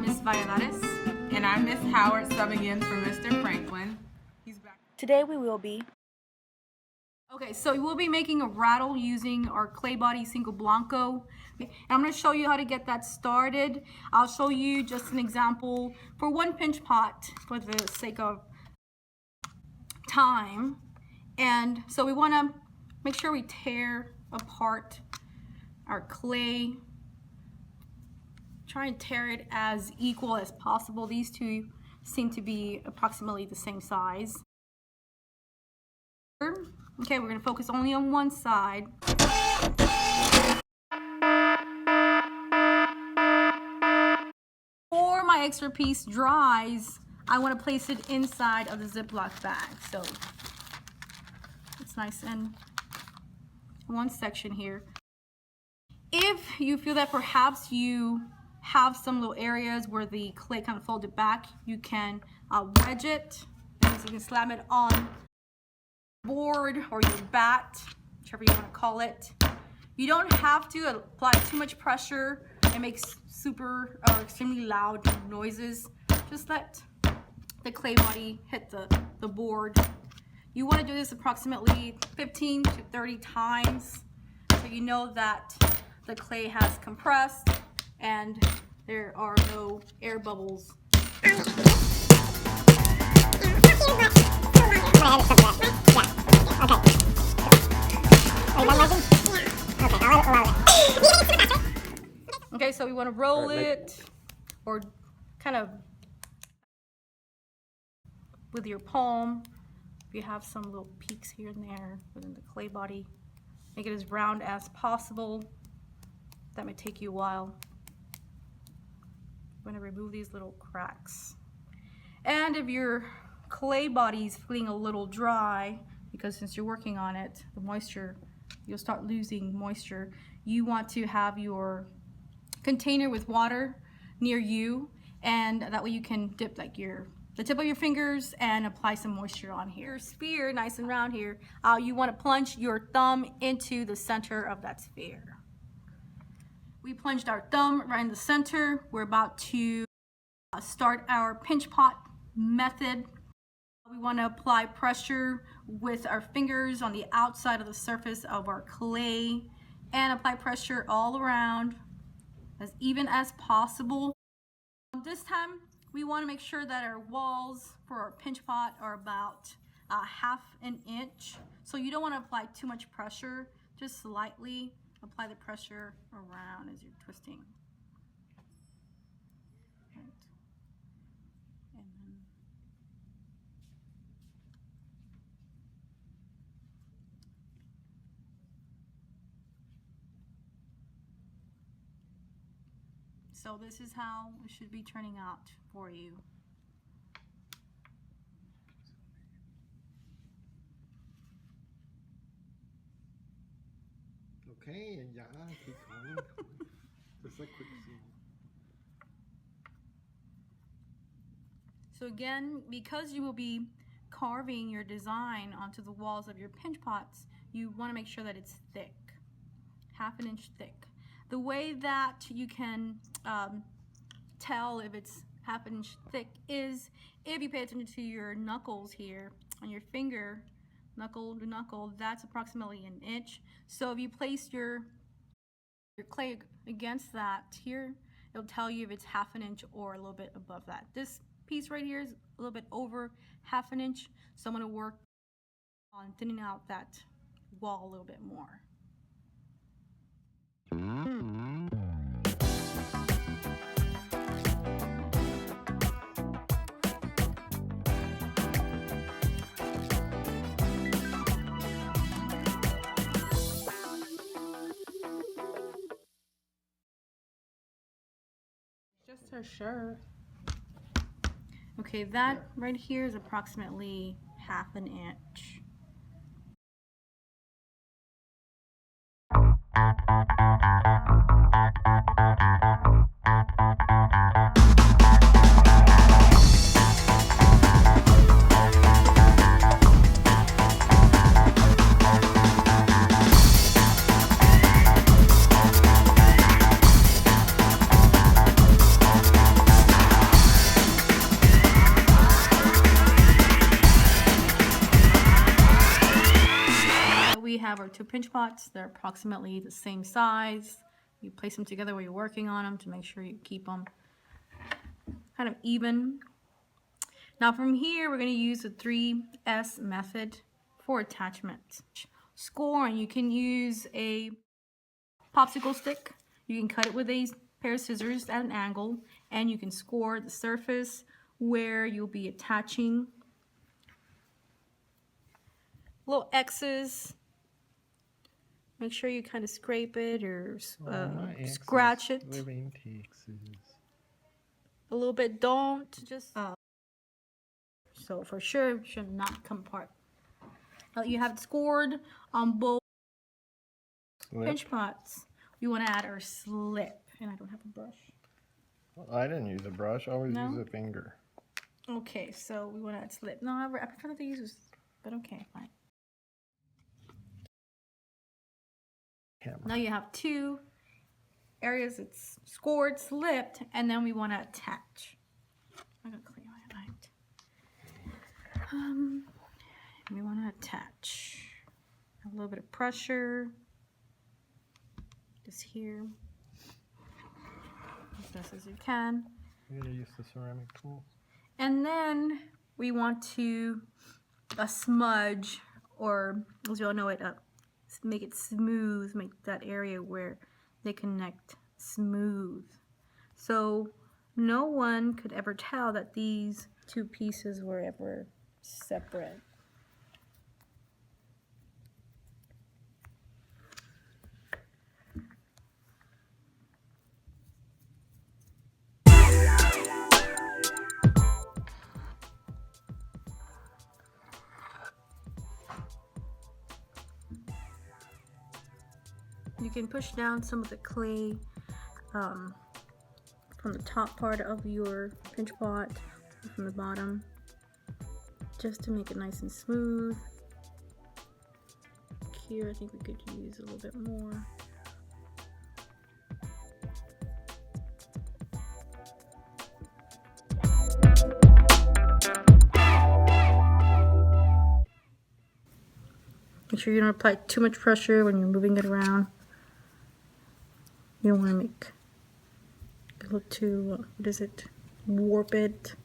Miss Valladares. And I'm Miss Howard, subbing in for Mr. Franklin. He's back. Today we will be Okay, so we'll be making a rattle using our clay body Cinco Blanco. And I'm going to show you how to get that started. I'll show you just an example for one pinch pot for the sake of time. And so we want to make sure we tear apart our clay. Try and tear it as equal as possible. These two seem to be approximately the same size. Okay, we're going to focus only on one side. Before my extra piece dries, I want to place it inside of the Ziploc bag. So it's nice and one section here. If you feel that perhaps you have some little areas where the clay kind of folded back, you can wedge it. And so you can slam it on board or your bat, whichever you want to call it. You don't have to apply too much pressure and make super or extremely loud noises. Just let the clay body hit the board. You want to do this approximately 15 to 30 times so you know that the clay has compressed and there are no air bubbles. Okay, so we want to roll it or kind of with your palm. If you have some little peaks here and there within the clay body, make it as round as possible. That may take you a while. I'm going to remove these little cracks. And if your clay body is feeling a little dry, because since you're working on it, the moisture, you'll start losing moisture. You want to have your container with water near you, and that way you can dip like the tip of your fingers and apply some moisture on here. Your sphere, nice and round here, you want to plunge your thumb into the center of that sphere. We plunged our thumb right in the center. We're about to start our pinch pot method. We want to apply pressure with our fingers on the outside of the surface of our clay and apply pressure all around as even as possible. This time we want to make sure that our walls for our pinch pot are about ½ an inch. So you don't want to apply too much pressure, just slightly apply the pressure around as you're twisting. So this is how it should be turning out for you. Okay, and yeah, keep going. Just a quick zoom. So again, because you will be carving your design onto the walls of your pinch pots, you want to make sure that it's thick, ½ an inch thick. The way that you can tell if it's ½ an inch thick is if you pay attention to your knuckles here on your finger, knuckle to knuckle, that's approximately an inch. So if you place your clay against that here, it'll tell you if it's ½ an inch or a little bit above that. This piece right here is a little bit over ½ an inch, so I'm going to work on thinning out that wall a little bit more. Just her shirt. Okay, that right here is approximately ½ an inch. we have our two pinch pots. They're approximately the same size. You place them together while you're working on them to make sure you keep them kind of even. Now from here, we're going to use the 3S method for attachment. Scoring, you can use a popsicle stick. You can cut it with a pair of scissors at an angle, and you can score the surface where you'll be attaching little X's. Make sure you kind of scrape it or scratch it Living Texas. a little bit. Don't just so for sure it should not come apart. Now you have it scored on both pinch pots. We want to add our slip, and I don't have a brush. Well, I didn't use a brush. I always No? use a finger. Okay, so we want to add slip. No, I prefer not to use this, but okay, fine. Camera. Now you have two areas that's scored, slipped, and then we want to attach. I'm gonna clean my light. We want to attach. A little bit of pressure, just here, as best as you can. You're gonna use the ceramic tool. And then we want to smudge, or as you all know it, make it smooth, make that area where they connect smooth. So no one could ever tell that these two pieces were ever separate. You can push down some of the clay from the top part of your pinch pot, or from the bottom, just to make it nice and smooth. Here, I think we could use a little bit more. Make sure you don't apply too much pressure when you're moving it around. You don't want to make it look too, warp it.